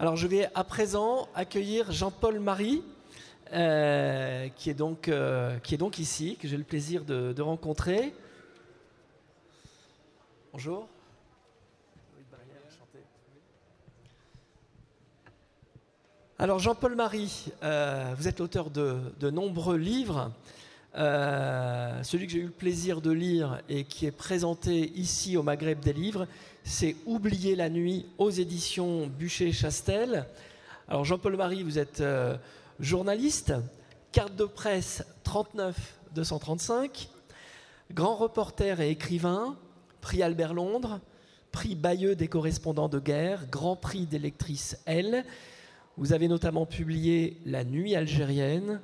Alors je vais à présent accueillir Jean-Paul Marie, qui est donc ici, que j'ai le plaisir de rencontrer. Bonjour. Alors Jean-Paul Marie, vous êtes l'auteur de nombreux livres. Celui que j'ai eu le plaisir de lire et qui est présenté ici au Maghreb des livres, c'est Oublier la nuit aux éditions Buchet-Chastel. Alors Jean-Paul Marie, vous êtes journaliste, carte de presse 39-235, grand reporter et écrivain, prix Albert Londres, prix Bayeux des correspondants de guerre, grand prix des lectrices L. Vous avez notamment publié La nuit algérienne,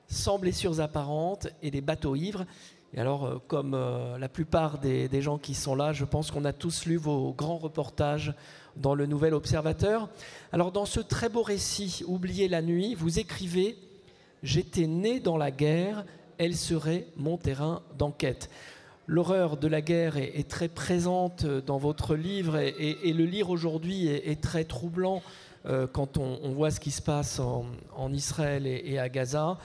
Sans blessures apparentes et des bateaux ivres. Et alors, comme la plupart des gens qui sont là, je pense qu'on a tous lu vos grands reportages dans le Nouvel Observateur. Alors, dans ce très beau récit, Oublier la nuit, vous écrivez « J'étais né dans la guerre, elle serait mon terrain d'enquête ». L'horreur de la guerre est très présente dans votre livre et le lire aujourd'hui est très troublant quand on voit ce qui se passe en Israël et à Gaza.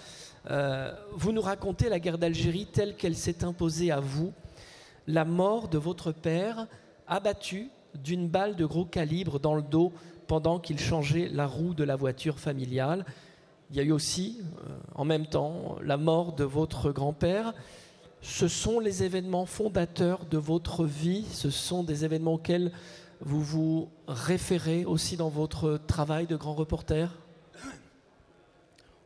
Vous nous racontez la guerre d'Algérie telle qu'elle s'est imposée à vous, la mort de votre père abattu d'une balle de gros calibre dans le dos pendant qu'il changeait la roue de la voiture familiale. Il y a eu aussi, en même temps, la mort de votre grand-père. Ce sont les événements fondateurs de votre vie, ce sont des événements auxquels vous vous référez aussi dans votre travail de grand reporter ?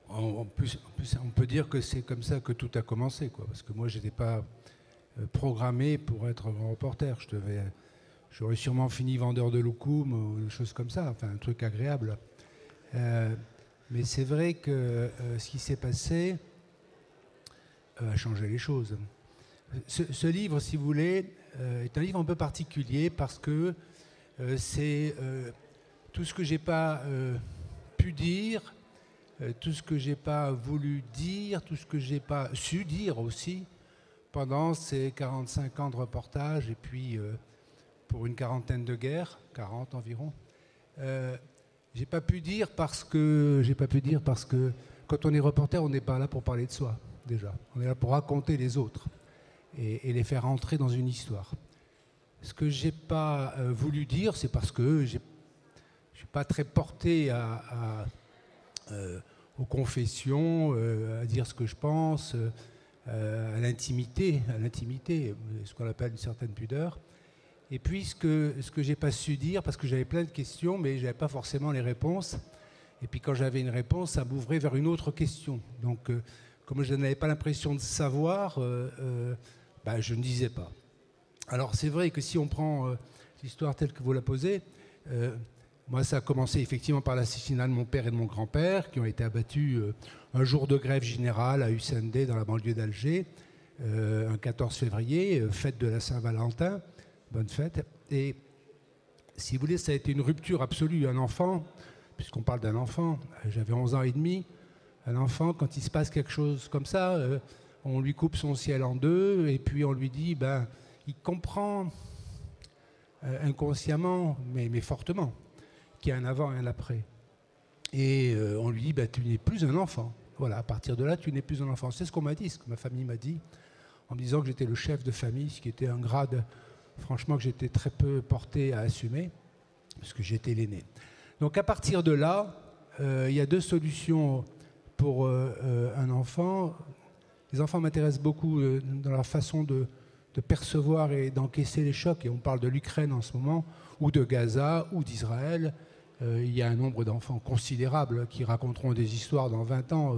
En plus, on peut dire que c'est comme ça que tout a commencé, quoi. Parce que moi, je n'étais pas programmé pour être grand reporter. J'aurais sûrement fini vendeur de loukoum ou des choses comme ça, enfin un truc agréable. Mais c'est vrai que ce qui s'est passé a changé les choses. Ce livre, si vous voulez, est un livre un peu particulier parce que c'est tout ce que j'ai pas pu dire, tout ce que j'ai pas voulu dire, tout ce que j'ai pas su dire aussi pendant ces 45 ans de reportage et puis pour une quarantaine de guerres, 40 environ. J'ai pas pu dire parce que quand on est reporter, on n'est pas là pour parler de soi déjà. On est là pour raconter les autres et les faire entrer dans une histoire. Ce que j'ai pas voulu dire, c'est parce que je suis pas très porté aux confessions, à dire ce que je pense, à l'intimité, ce qu'on appelle une certaine pudeur. Et puis ce que j'ai pas su dire, parce que j'avais plein de questions, mais j'avais pas forcément les réponses. Et puis quand j'avais une réponse, ça m'ouvrait vers une autre question. Donc comme je n'avais pas l'impression de savoir, je ne disais pas. Alors c'est vrai que si on prend l'histoire telle que vous la posez, moi ça a commencé effectivement par l'assassinat de mon père et de mon grand-père qui ont été abattus un jour de grève générale à Hussein-Dey dans la banlieue d'Alger, un 14 février, fête de la Saint-Valentin, bonne fête. Et si vous voulez, ça a été une rupture absolue. Un enfant, puisqu'on parle d'un enfant, j'avais 11 ans et demi, un enfant, quand il se passe quelque chose comme ça, on lui coupe son ciel en deux et puis on lui dit, il comprend inconsciemment, mais fortement, qu'il y a un avant et un après. Et on lui dit, tu n'es plus un enfant. Voilà, à partir de là, tu n'es plus un enfant. C'est ce qu'on m'a dit, ce que ma famille m'a dit, en me disant que j'étais le chef de famille, ce qui était un grade, franchement, que j'étais très peu porté à assumer, parce que j'étais l'aîné. Donc à partir de là, il y a deux solutions pour un enfant. Les enfants m'intéressent beaucoup dans leur façon de percevoir et d'encaisser les chocs. Et on parle de l'Ukraine en ce moment, ou de Gaza, ou d'Israël. Il y a un nombre d'enfants considérable qui raconteront des histoires dans 20 ans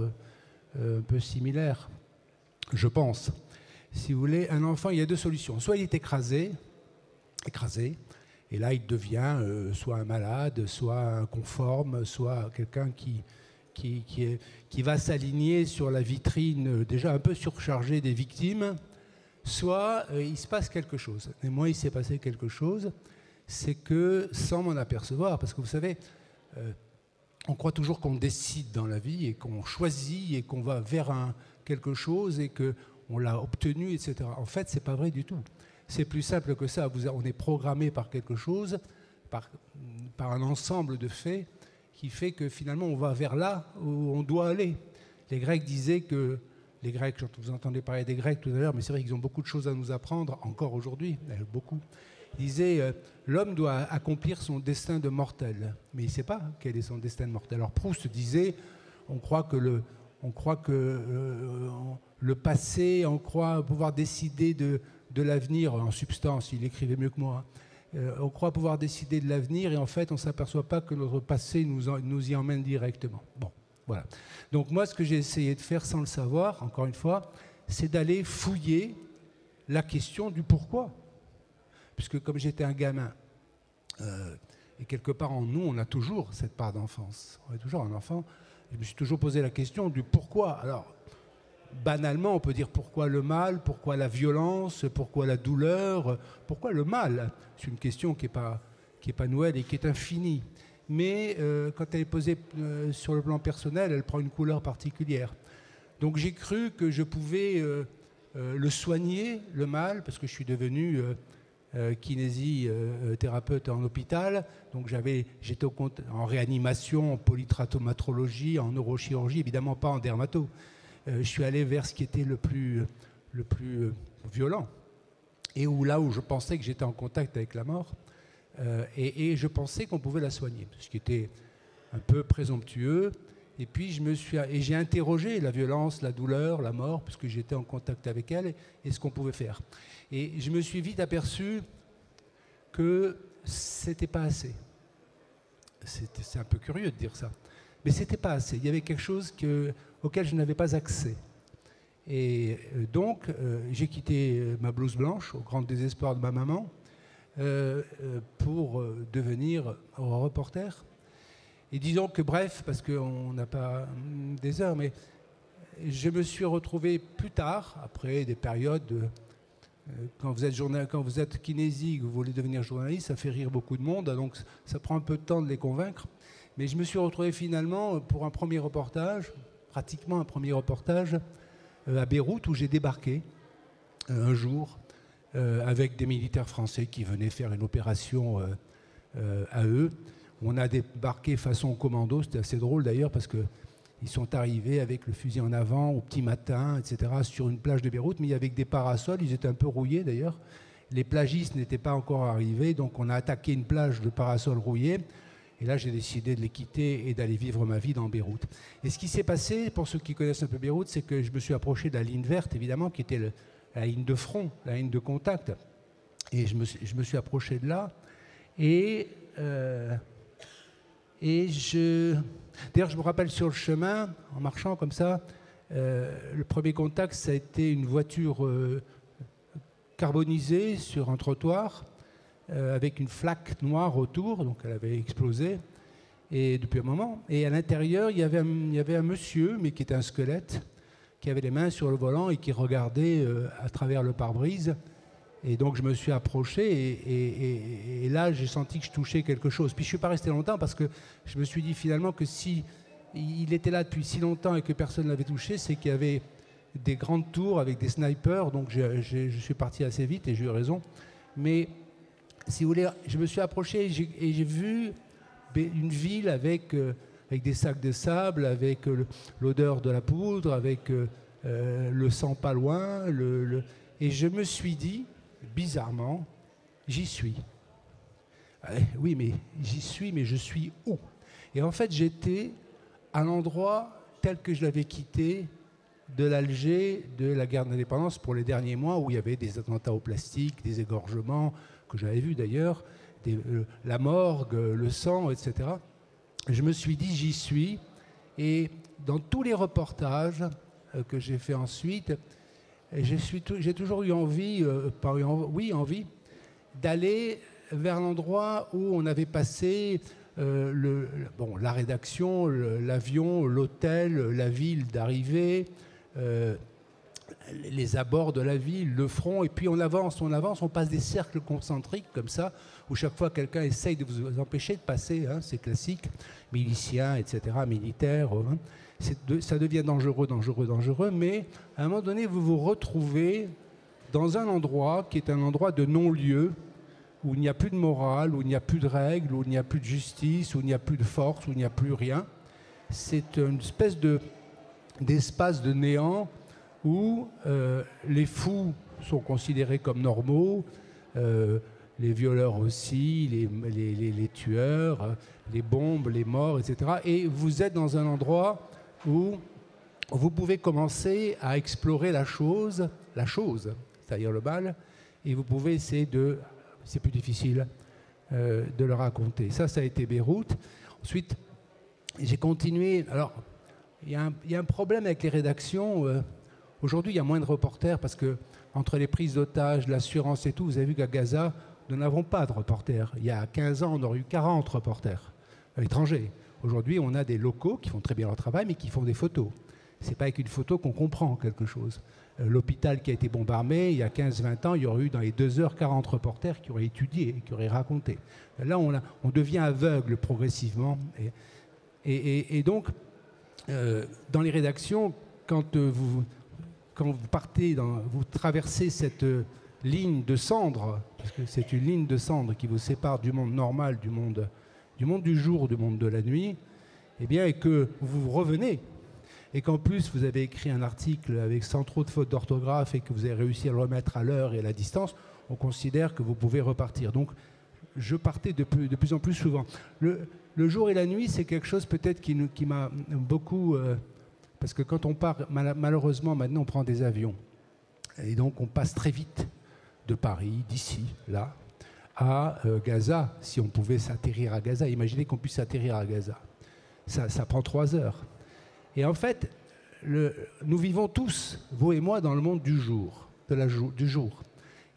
un peu similaires, je pense. Si vous voulez, un enfant, il y a deux solutions. Soit il est écrasé, et là il devient soit un malade, soit un conforme, soit quelqu'un qui va s'aligner sur la vitrine déjà un peu surchargée des victimes, soit il se passe quelque chose. Et moi, il s'est passé quelque chose, c'est que, sans m'en apercevoir, parce que vous savez, on croit toujours qu'on décide dans la vie et qu'on choisit et qu'on va vers quelque chose et qu'on l'a obtenu, etc. En fait, c'est pas vrai du tout. C'est plus simple que ça. On est programmé par quelque chose, par un ensemble de faits, qui fait que finalement on va vers là où on doit aller. Les Grecs disaient que, les Grecs, vous entendez parler des Grecs tout à l'heure, mais c'est vrai qu'ils ont beaucoup de choses à nous apprendre, encore aujourd'hui, beaucoup. Ils disaient, l'homme doit accomplir son destin de mortel, mais il ne sait pas quel est son destin de mortel. Alors Proust disait, on croit que le passé, on croit pouvoir décider de l'avenir, en substance, il écrivait mieux que moi, on croit pouvoir décider de l'avenir et en fait on ne s'aperçoit pas que notre passé nous y emmène directement. Bon, voilà. Donc moi ce que j'ai essayé de faire sans le savoir, encore une fois, c'est d'aller fouiller la question du pourquoi. Puisque comme j'étais un gamin, et quelque part en nous on a toujours cette part d'enfance, on est toujours un enfant, je me suis toujours posé la question du pourquoi. Alors banalement, on peut dire pourquoi le mal, pourquoi la violence, pourquoi la douleur, pourquoi le mal. C'est une question qui n'est pas nouvelle et qui est infinie. Mais quand elle est posée sur le plan personnel, elle prend une couleur particulière. Donc j'ai cru que je pouvais le soigner, le mal, parce que je suis devenu kinésithérapeute en hôpital. Donc j'étais en réanimation, en polytraumatologie, en neurochirurgie, évidemment pas en dermato. Je suis allé vers ce qui était le plus violent et là où je pensais que j'étais en contact avec la mort et je pensais qu'on pouvait la soigner, ce qui était un peu présomptueux. Et puis j'ai interrogé la violence, la douleur, la mort, puisque j'étais en contact avec elle et ce qu'on pouvait faire. Et je me suis vite aperçu que c'était pas assez. C'est un peu curieux de dire ça, mais c'était pas assez. Il y avait quelque chose auquel je n'avais pas accès. Et donc, j'ai quitté ma blouse blanche, au grand désespoir de ma maman, pour devenir reporter. Et disons que, bref, parce qu'on n'a pas des heures, mais je me suis retrouvé plus tard, après des périodes, quand vous êtes kinési, que vous voulez devenir journaliste, ça fait rire beaucoup de monde, donc ça prend un peu de temps de les convaincre. Mais je me suis retrouvé finalement pour un premier reportage, pratiquement un premier reportage à Beyrouth, où j'ai débarqué un jour avec des militaires français qui venaient faire une opération à eux. On a débarqué façon commando, c'était assez drôle d'ailleurs parce qu'ils sont arrivés avec le fusil en avant au petit matin, etc., sur une plage de Beyrouth, mais avec des parasols, ils étaient un peu rouillés d'ailleurs. Les plagistes n'étaient pas encore arrivés, donc on a attaqué une plage de parasols rouillés. Et là, j'ai décidé de les quitter et d'aller vivre ma vie dans Beyrouth. Et ce qui s'est passé, pour ceux qui connaissent un peu Beyrouth, c'est que je me suis approché de la ligne verte, évidemment, qui était la ligne de front, la ligne de contact. Et je me suis approché de là. D'ailleurs, je me rappelle sur le chemin, en marchant comme ça, le premier contact, ça a été une voiture carbonisée sur un trottoir, avec une flaque noire autour, donc elle avait explosé et depuis un moment. Et à l'intérieur, il y avait un monsieur, mais qui était un squelette, qui avait les mains sur le volant et qui regardait à travers le pare-brise. Et donc je me suis approché et là, j'ai senti que je touchais quelque chose. Puis je ne suis pas resté longtemps parce que je me suis dit finalement que si il était là depuis si longtemps et que personne ne l'avait touché, c'est qu'il y avait des grandes tours avec des snipers. Donc je suis parti assez vite et j'ai eu raison. Mais si vous voulez, je me suis approché et j'ai vu une ville avec des sacs de sable, avec l'odeur de la poudre, avec le sang pas loin. Et je me suis dit, bizarrement, j'y suis. Oui, mais j'y suis, mais je suis où? Et en fait, j'étais à l'endroit tel que je l'avais quitté de l'Alger, de la guerre d'indépendance pour les derniers mois, où il y avait des attentats au plastique, des égorgements, que j'avais vu d'ailleurs, la morgue, le sang, etc. Je me suis dit, j'y suis. Et dans tous les reportages que j'ai fait ensuite, j'ai toujours eu envie, envie d'aller vers l'endroit où on avait passé la rédaction, l'avion, l'hôtel, la ville d'arrivée, les abords de la ville, le front, et puis on avance, on passe des cercles concentriques comme ça, où chaque fois quelqu'un essaye de vous empêcher de passer, hein, c'est classique, miliciens, etc., militaires, hein, ça devient dangereux, mais à un moment donné, vous vous retrouvez dans un endroit qui est un endroit de non-lieu, où il n'y a plus de morale, où il n'y a plus de règles, où il n'y a plus de justice, où il n'y a plus de force, où il n'y a plus rien. C'est une espèce d'espace de néant où les fous sont considérés comme normaux, les violeurs aussi, les tueurs, les bombes, les morts, etc. Et vous êtes dans un endroit où vous pouvez commencer à explorer la chose, c'est-à-dire le mal, et vous pouvez essayer c'est plus difficile, de le raconter. Ça a été Beyrouth. Ensuite, j'ai continué. Alors, il y a un problème avec les rédactions. Aujourd'hui, il y a moins de reporters parce que entre les prises d'otages, l'assurance et tout, vous avez vu qu'à Gaza, nous n'avons pas de reporters. Il y a 15 ans, on aurait eu 40 reporters étrangers. Aujourd'hui, on a des locaux qui font très bien leur travail, mais qui font des photos. Ce n'est pas avec une photo qu'on comprend quelque chose. L'hôpital qui a été bombardé, il y a 15-20 ans, il y aurait eu dans les 2 heures 40 reporters qui auraient étudié, qui auraient raconté. Là, on devient aveugle progressivement. Et donc, dans les rédactions, quand vous partez, vous traversez cette ligne de cendre, parce que c'est une ligne de cendre qui vous sépare du monde normal, du monde du jour, du monde de la nuit, eh bien, et que vous revenez, et qu'en plus vous avez écrit un article avec sans trop de fautes d'orthographe et que vous avez réussi à le remettre à l'heure et à la distance, on considère que vous pouvez repartir. Donc, je partais de plus en plus souvent. Le jour et la nuit, c'est quelque chose peut-être qui m'a beaucoup... parce que quand on part, malheureusement, maintenant, on prend des avions. Et donc, on passe très vite de Paris, d'ici, là, à Gaza, si on pouvait s'atterrir à Gaza. Imaginez qu'on puisse s'atterrir à Gaza. Ça prend 3 heures. Et en fait, nous vivons tous, vous et moi, dans le monde du jour, du jour.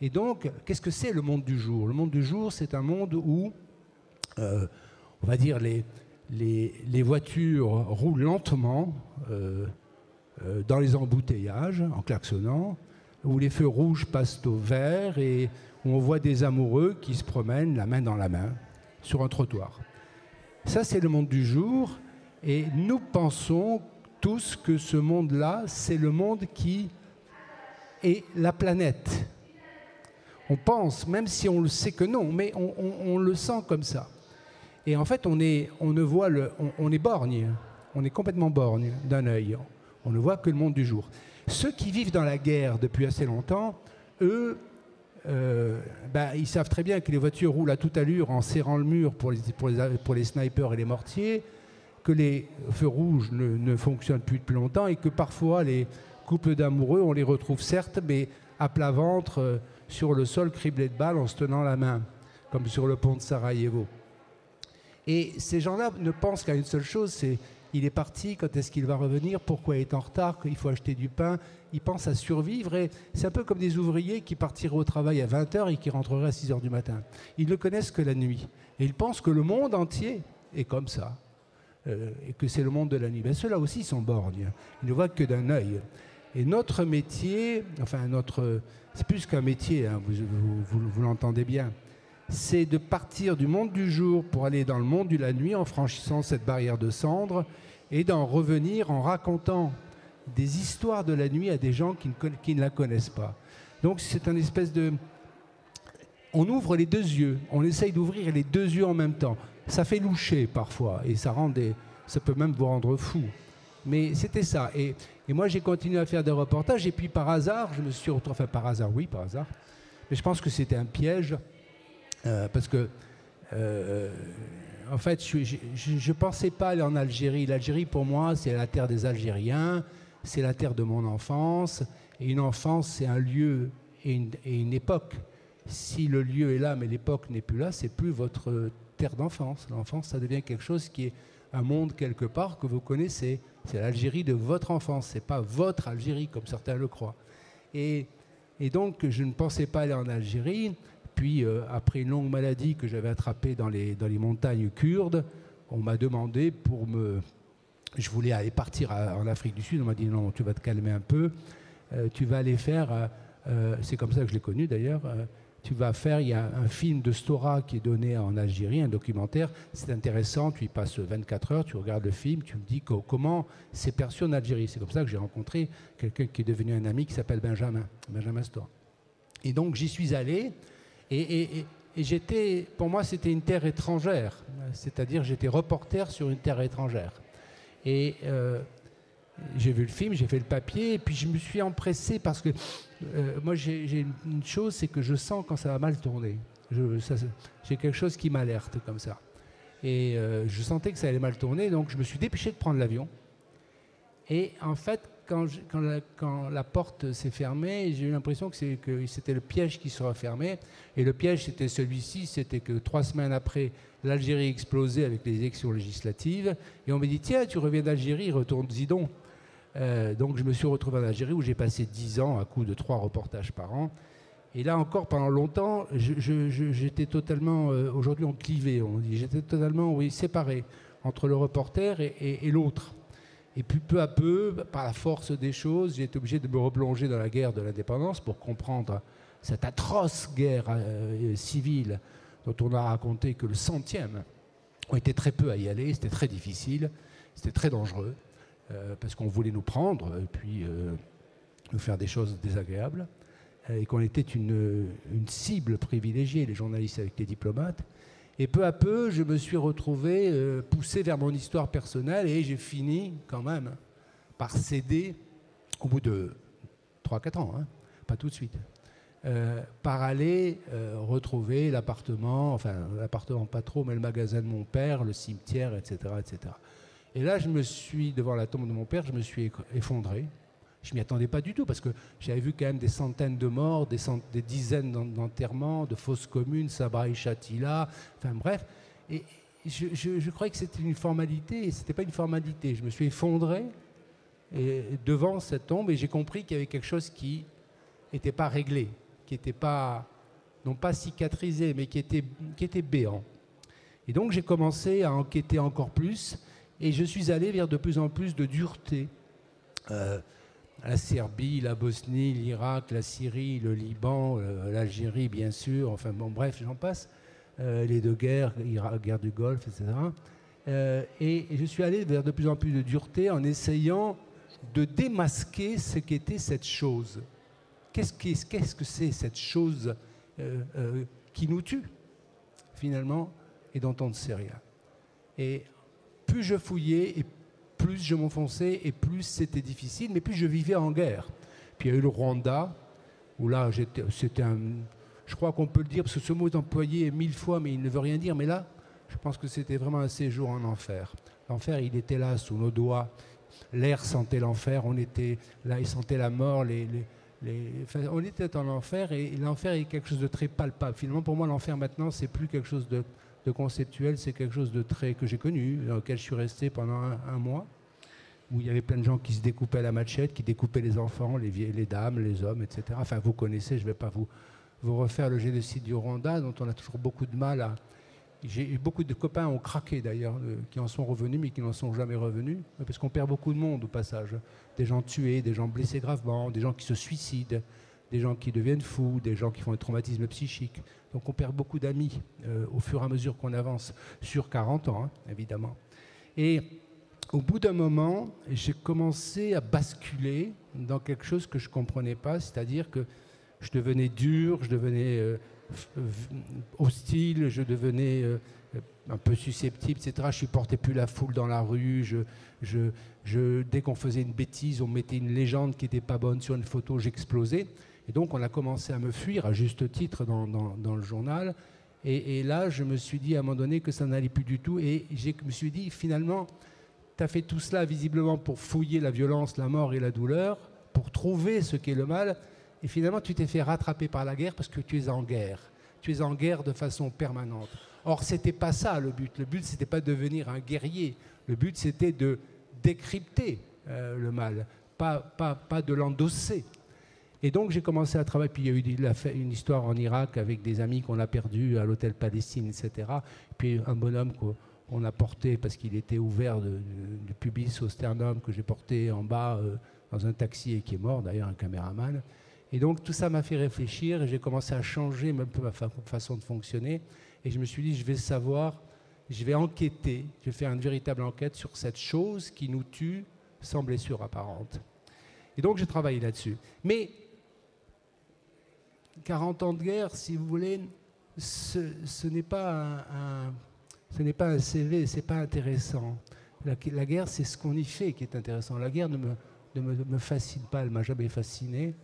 Et donc, qu'est-ce que c'est le monde du jour? Le monde du jour, c'est un monde où, on va dire, les voitures roulent lentement dans les embouteillages, en klaxonnant, où les feux rouges passent au vert et où on voit des amoureux qui se promènent la main dans la main sur un trottoir. Ça, c'est le monde du jour. Et nous pensons tous que ce monde-là, c'est le monde qui est la planète. On pense, même si on le sait que non, mais on le sent comme ça. Et en fait, on est borgne, on est complètement borgne d'un œil. On ne voit que le monde du jour. Ceux qui vivent dans la guerre depuis assez longtemps, eux, ils savent très bien que les voitures roulent à toute allure en serrant le mur pour les snipers et les mortiers, que les feux rouges ne fonctionnent plus depuis longtemps et que parfois les couples d'amoureux, on les retrouve certes, mais à plat ventre sur le sol criblé de balles en se tenant la main, comme sur le pont de Sarajevo. Et ces gens-là ne pensent qu'à une seule chose, c'est il est parti, quand est-ce qu'il va revenir, pourquoi il est en retard, qu'il faut acheter du pain. Ils pensent à survivre et c'est un peu comme des ouvriers qui partiraient au travail à 20h et qui rentreraient à 6h du matin. Ils ne connaissent que la nuit. Et ils pensent que le monde entier est comme ça. Et que c'est le monde de la nuit. Ben, ceux-là aussi sont borgnes. Ils ne voient que d'un œil. Et notre métier, c'est plus qu'un métier, hein, vous l'entendez bien, c'est de partir du monde du jour pour aller dans le monde de la nuit en franchissant cette barrière de cendre et d'en revenir en racontant des histoires de la nuit à des gens qui ne la connaissent pas. Donc c'est une espèce de... On ouvre les 2 yeux, on essaye d'ouvrir les 2 yeux en même temps. Ça fait loucher parfois et ça peut même vous rendre fou. Mais c'était ça. Et moi, j'ai continué à faire des reportages et puis par hasard, je me suis retrouvé... Enfin, par hasard, oui, par hasard. Mais je pense que c'était un piège parce que, en fait, je ne pensais pas aller en Algérie. L'Algérie, pour moi, c'est la terre des Algériens, c'est la terre de mon enfance. Et une enfance, c'est un lieu et une époque. Si le lieu est là, mais l'époque n'est plus là, c'est plus votre terre d'enfance. L'enfance, ça devient quelque chose qui est un monde quelque part que vous connaissez. C'est l'Algérie de votre enfance, c'est pas votre Algérie comme certains le croient. Et donc, je ne pensais pas aller en Algérie. Puis, après une longue maladie que j'avais attrapée dans les montagnes kurdes, on m'a demandé je voulais aller partir en Afrique du Sud. On m'a dit non, tu vas te calmer un peu. Tu vas aller faire... c'est comme ça que je l'ai connu d'ailleurs. Il y a un film de Stora qui est donné en Algérie, un documentaire, c'est intéressant, tu y passes 24 heures, tu regardes le film, tu me dis comment c'est perçu en Algérie. C'est comme ça que j'ai rencontré quelqu'un qui est devenu un ami qui s'appelle Benjamin Stora. Et donc j'y suis allé, et pour moi, c'était une terre étrangère. C'est-à-dire, j'étais reporter sur une terre étrangère. Et j'ai vu le film, j'ai fait le papier, et puis je me suis empressé parce que moi, j'ai une chose, c'est que je sens quand ça va mal tourner. J'ai quelque chose qui m'alerte comme ça. Et je sentais que ça allait mal tourner, donc je me suis dépêché de prendre l'avion. Et en fait, quand la porte s'est fermée, j'ai eu l'impression que c'était le piège qui se refermait. Et le piège, c'était celui-ci, c'était que 3 semaines après, l'Algérie explosait avec les élections législatives. Et on m'a dit, tiens, tu reviens d'Algérie, retourne-y donc. Donc je me suis retrouvé en Algérie où j'ai passé 10 ans à coup de 3 reportages par an. Et là encore, pendant longtemps, j'étais totalement, aujourd'hui on clivait, on dit, j'étais totalement séparé entre le reporter et l'autre. Et puis peu à peu, par la force des choses, j'ai été obligé de me replonger dans la guerre de l'indépendance pour comprendre cette atroce guerre civile dont on a raconté que le 100e. On était très peu à y aller, c'était très difficile, c'était très dangereux, parce qu'on voulait nous prendre et puis nous faire des choses désagréables, et qu'on était une cible privilégiée, les journalistes avec les diplomates. Et peu à peu, je me suis retrouvé poussé vers mon histoire personnelle et j'ai fini quand même par céder au bout de 3-4 ans, pas tout de suite, par aller retrouver l'appartement, enfin l'appartement pas trop, mais le magasin de mon père, le cimetière, etc., etc. Et là, devant la tombe de mon père, je me suis effondré. Je ne m'y attendais pas du tout parce que j'avais vu quand même des centaines de morts, des dizaines d'enterrements, de fosses communes, Sabra et Chatila, enfin bref. Et je croyais que c'était une formalité et ce n'était pas une formalité. Je me suis effondré devant cette tombe et j'ai compris qu'il y avait quelque chose qui n'était pas réglé, qui n'était pas, non pas cicatrisé, mais qui était béant. Et donc j'ai commencé à enquêter encore plus et je suis allé vers de plus en plus de dureté. La Serbie, la Bosnie, l'Irak, la Syrie, le Liban, l'Algérie, bien sûr, enfin bon, bref, j'en passe, les 2 guerres, guerre du Golfe, etc. Et je suis allé vers de plus en plus de dureté en essayant de démasquer ce qu'était cette chose. Qu'est-ce que c'est cette chose qui nous tue, finalement, et dont on ne sait rien. Et plus je fouillais, et plus je m'enfonçais et plus c'était difficile, mais plus je vivais en guerre. Puis il y a eu le Rwanda, où là, je crois qu'on peut le dire, parce que ce mot est employé 1000 fois, mais il ne veut rien dire, mais là, je pense que c'était vraiment un séjour en enfer. L'enfer, il était là, sous nos doigts. L'air sentait l'enfer, on était là, il sentait la mort, enfin, on était en enfer, et l'enfer est quelque chose de très palpable. Finalement, pour moi, l'enfer, maintenant, c'est plus quelque chose de conceptuel, c'est quelque chose de très que j'ai connu, dans lequel je suis resté pendant un mois, où il y avait plein de gens qui se découpaient à la machette, qui découpaient les enfants, les dames, les hommes, etc. Enfin, vous connaissez, je ne vais pas vous refaire le génocide du Rwanda, dont on a toujours beaucoup de mal à... Beaucoup de copains ont craqué d'ailleurs, qui en sont revenus, mais qui n'en sont jamais revenus, parce qu'on perd beaucoup de monde au passage. Des gens tués, des gens blessés gravement, des gens qui se suicident, des gens qui deviennent fous, des gens qui font des traumatismes psychiques. Donc on perd beaucoup d'amis au fur et à mesure qu'on avance, sur 40 ans, évidemment. Et au bout d'un moment, j'ai commencé à basculer dans quelque chose que je ne comprenais pas, c'est-à-dire que je devenais dur, je devenais hostile, je devenais un peu susceptible, etc. Je supportais plus la foule dans la rue. Dès qu'on faisait une bêtise, on mettait une légende qui n'était pas bonne sur une photo, j'explosais. Et donc on a commencé à me fuir, à juste titre, dans le journal. Et là, je me suis dit à un moment donné que ça n'allait plus du tout. Et je me suis dit, finalement, tu as fait tout cela visiblement pour fouiller la violence, la mort et la douleur, pour trouver ce qu'est le mal. Et finalement, tu t'es fait rattraper par la guerre parce que tu es en guerre. Tu es en guerre de façon permanente. Or, ce n'était pas ça le but. Le but, ce n'était pas de devenir un guerrier. Le but, c'était de décrypter le mal, pas de l'endosser. Et donc, j'ai commencé à travailler. Puis, il y a eu une histoire en Irak avec des amis qu'on a perdus à l'hôtel Palestine, etc. Puis, un bonhomme qu'on a porté parce qu'il était ouvert du pubis au sternum, que j'ai porté en bas dans un taxi et qui est mort, d'ailleurs, un caméraman. Et donc, tout ça m'a fait réfléchir et j'ai commencé à changer un peu ma façon de fonctionner. Et je me suis dit, je vais savoir, je vais enquêter, je vais faire une véritable enquête sur cette chose qui nous tue sans blessure apparente. Et donc, j'ai travaillé là-dessus. Mais 40 ans de guerre, si vous voulez, ce n'est pas un CV, c'est pas intéressant. La guerre, c'est ce qu'on y fait qui est intéressant. La guerre ne me fascine pas, elle m'a jamais fasciné.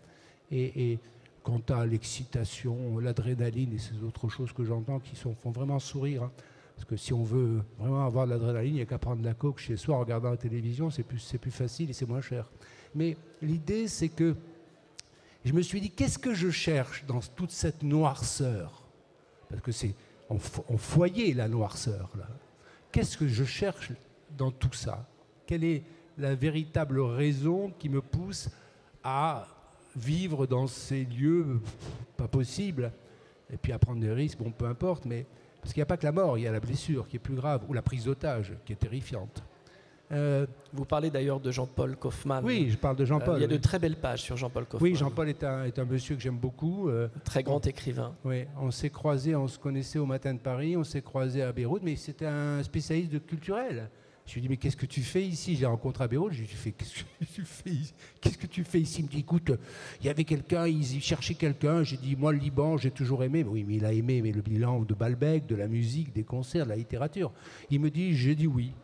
Et quant à l'excitation, l'adrénaline et ces autres choses que j'entends qui font vraiment sourire. Hein. Parce que si on veut vraiment avoir de l'adrénaline, il n'y a qu'à prendre la coke chez soi en regardant la télévision, c'est plus facile et c'est moins cher. Mais l'idée, c'est que je me suis dit, qu'est-ce que je cherche dans toute cette noirceur? Parce que c'est en foyer la noirceur, là. Qu'est-ce que je cherche dans tout ça? Quelle est la véritable raison qui me pousse à vivre dans ces lieux pas possibles, et puis à prendre des risques, bon, peu importe, mais parce qu'il n'y a pas que la mort, il y a la blessure qui est plus grave, ou la prise d'otage qui est terrifiante. Vous parlez d'ailleurs de Jean-Paul Kaufmann. Oui, je parle de Jean-Paul. Il y a de très belles pages sur Jean-Paul Kaufmann. Oui, Jean-Paul est un monsieur que j'aime beaucoup. Très grand écrivain. Oui, on s'est croisés, on se connaissait au Matin de Paris, on s'est croisés à Beyrouth, mais c'était un spécialiste de culturel. Je lui ai dit, mais qu'est-ce que tu fais ici? Je l'ai rencontré à Beyrouth, je lui ai dit, qu'est-ce que tu fais ici? Il me dit, écoute, il y avait quelqu'un, il cherchait quelqu'un. J'ai dit, moi, le Liban, j'ai toujours aimé. Oui, mais il a aimé le Liban de Balbec, de la musique, des concerts, de la littérature. Il me dit, j'ai dit oui.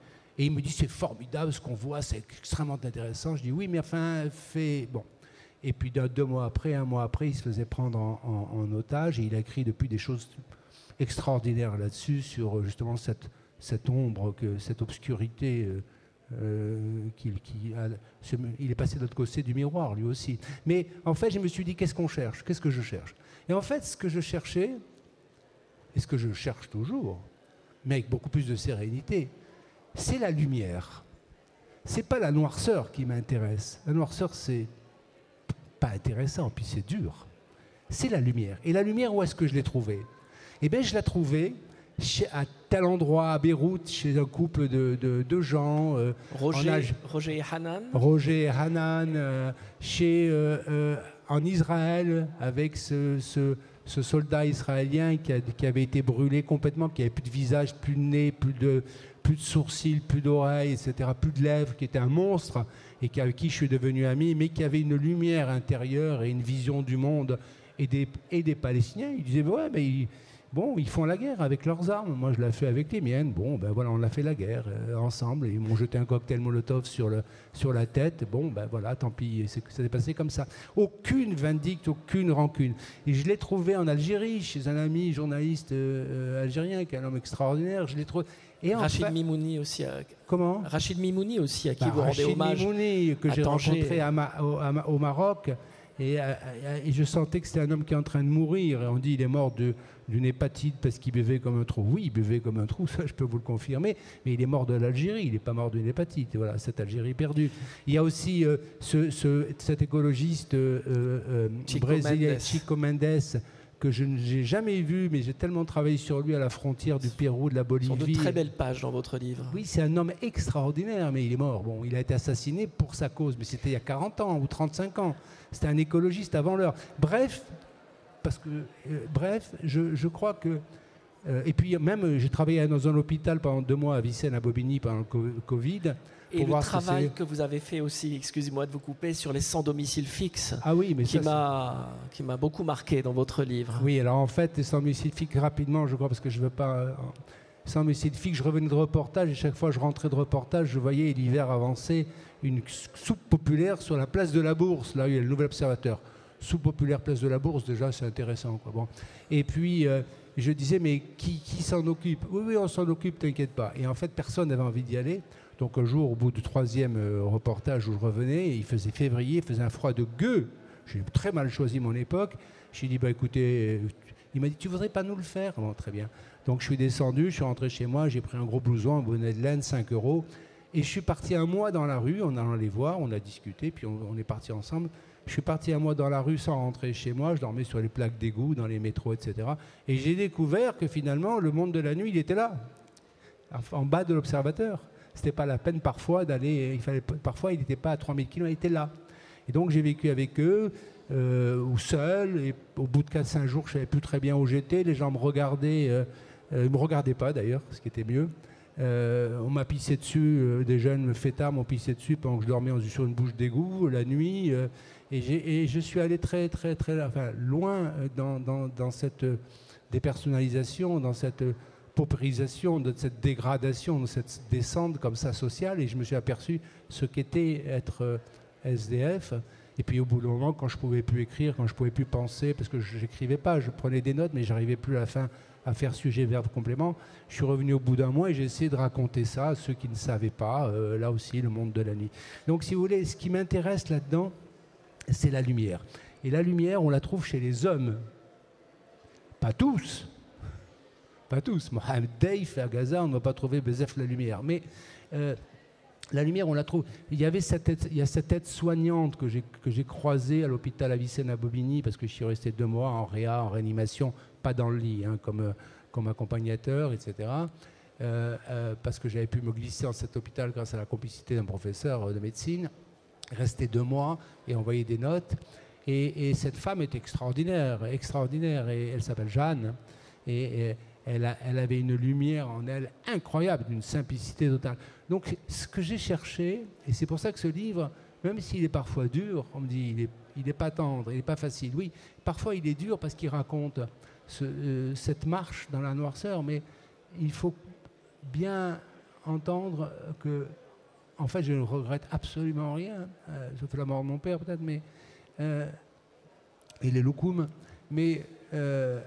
Et il me dit, c'est formidable ce qu'on voit, c'est extrêmement intéressant. Je dis, oui, mais enfin, bon. Et puis, un mois après, il se faisait prendre en otage et il a écrit depuis des choses extraordinaires là-dessus, sur justement cette ombre, cette obscurité. Il est passé de l'autre côté du miroir, lui aussi. Mais en fait, je me suis dit, qu'est-ce qu'on cherche? Qu'est-ce que je cherche? Et en fait, ce que je cherchais, et ce que je cherche toujours, mais avec beaucoup plus de sérénité, c'est la lumière. C'est pas la noirceur qui m'intéresse. La noirceur, c'est pas intéressant, puis c'est dur. C'est la lumière. Et la lumière, où est-ce que je l'ai trouvée? Eh bien, je l'ai trouvée à tel endroit, à Beyrouth, chez un couple de gens. Roger et Hanan. Roger et Hanan, en Israël, avec ce soldat israélien qui avait été brûlé complètement, qui n'avait plus de visage, plus de nez, plus de sourcils, plus d'oreilles, etc., plus de lèvres, qui était un monstre, et avec qui je suis devenu ami, mais qui avait une lumière intérieure et une vision du monde et des Palestiniens. Il disait, ouais, mais ils font la guerre avec leurs armes. Moi, je l'ai fait avec les miennes. Bon, ben voilà, on a fait la guerre ensemble. Ils m'ont jeté un cocktail Molotov sur la tête. Bon, ben voilà, tant pis, ça s'est passé comme ça. Aucune vindicte, aucune rancune. Et je l'ai trouvé en Algérie, chez un ami journaliste algérien, qui est un homme extraordinaire. Je l'ai trouvé. Et Rachid Mimouni aussi. Comment? Rachid Mimouni aussi, à qui vous rendez hommage. Rachid Mimouni, que j'ai rencontré au Maroc. Et je sentais que c'était un homme qui est en train de mourir. Et on dit qu'il est mort d'une hépatite parce qu'il buvait comme un trou. Oui, il buvait comme un trou, ça je peux vous le confirmer. Mais il est mort de l'Algérie, il n'est pas mort d'une hépatite. Et voilà, cette Algérie perdue. Il y a aussi cet écologiste brésilien, Chico Mendes, que je n'ai jamais vu, mais j'ai tellement travaillé sur lui à la frontière du Pérou, de la Bolivie. Ce sont de très belles pages dans votre livre. Oui, c'est un homme extraordinaire, mais il est mort. Bon, il a été assassiné pour sa cause, mais c'était il y a 40 ans ou 35 ans. C'était un écologiste avant l'heure. Bref, je crois que... et puis même, j'ai travaillé dans un hôpital pendant 2 mois à Vicenne, à Bobigny, pendant le Covid. Et le travail que vous avez fait aussi, excusez-moi de vous couper, sur les sans domicile fixe, qui m'a beaucoup marqué dans votre livre. Oui, alors en fait, les sans domicile fixe, rapidement, je crois, parce que je ne veux pas... sans domicile fixe, je revenais de reportage, et chaque fois que je rentrais de reportage, je voyais l'hiver avancer une soupe populaire sur la place de la Bourse, là où il y a le Nouvel Observateur. Soupe populaire, place de la Bourse, déjà, c'est intéressant, quoi. Bon. Et puis... je disais, mais qui s'en occupe? Oui, on s'en occupe, t'inquiète pas. Et en fait, personne n'avait envie d'y aller. Donc un jour, au bout du 3e reportage où je revenais, il faisait février, il faisait un froid de gueux. J'ai très mal choisi mon époque. J'ai dit, écoutez, il m'a dit, tu voudrais pas nous le faire? Bon, très bien. Donc je suis descendu, je suis rentré chez moi, j'ai pris un gros blouson, un bonnet de laine, 5 €. Et je suis parti un mois dans la rue, en allant les voir, on a discuté, puis on est parti ensemble. Je suis parti un mois dans la rue sans rentrer chez moi, je dormais sur les plaques d'égout, dans les métros, etc. Et j'ai découvert que finalement, le monde de la nuit, il était là, en bas de l'observateur. C'était pas la peine parfois d'aller, parfois il n'était pas à 3000 km, il était là. Et donc j'ai vécu avec eux, ou seul, et au bout de 4-5 jours, je ne savais plus très bien où j'étais, les gens me regardaient, ils ne me regardaient pas d'ailleurs, ce qui était mieux. On m'a pissé dessus, des jeunes fêtards m'ont pissé dessus pendant que je dormais sur une bouche d'égout la nuit. Et je suis allé très loin dans dépersonnalisation, dans cette paupérisation, de cette dégradation, de cette descente comme ça sociale, et je me suis aperçu ce qu'était être SDF. Et puis au bout d'un moment, quand je ne pouvais plus écrire, quand je ne pouvais plus penser, parce que je n'écrivais pas, je prenais des notes, mais je n'arrivais plus à la fin à faire sujet, verbe, complément, je suis revenu au bout d'un mois et j'ai essayé de raconter ça à ceux qui ne savaient pas, là aussi, le monde de la nuit. Donc si vous voulez, ce qui m'intéresse là-dedans, c'est la lumière. Et la lumière, on la trouve chez les hommes. Pas tous. Pas tous. Mohamed Dave, à Gaza, on ne va pas trouver Bezef la lumière. Mais la lumière, on la trouve. Il y a cette aide-soignante que j'ai croisée à l'hôpital Avicenne à Bobigny, parce que je suis resté 2 mois en réa, en réanimation, pas dans le lit, hein, comme accompagnateur, etc. Parce que j'avais pu me glisser dans cet hôpital grâce à la complicité d'un professeur de médecine, rester 2 mois et envoyer des notes. Et cette femme est extraordinaire, et elle s'appelle Jeanne, et elle avait une lumière en elle incroyable, d'une simplicité totale. Donc ce que j'ai cherché, et c'est pour ça que ce livre, même s'il est parfois dur, on me dit il n'est pas tendre, il n'est pas facile. Oui, parfois il est dur parce qu'il raconte cette marche dans la noirceur, mais il faut bien entendre que, en fait, je ne regrette absolument rien, sauf la mort de mon père peut-être, mais et les loukoums, mais je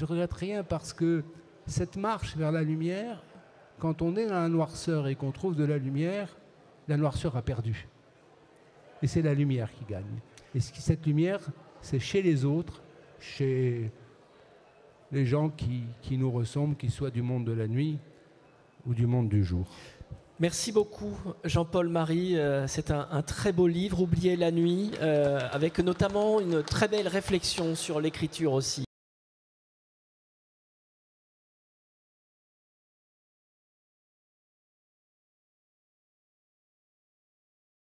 ne regrette rien parce que cette marche vers la lumière, quand on est dans la noirceur et qu'on trouve de la noirceur a perdu. Et c'est la lumière qui gagne. Et cette lumière, c'est chez les autres, chez les gens qui nous ressemblent, qu'ils soient du monde de la nuit ou du monde du jour. Merci beaucoup Jean-Paul Marie, c'est un très beau livre, Oublier la nuit, avec notamment une très belle réflexion sur l'écriture aussi.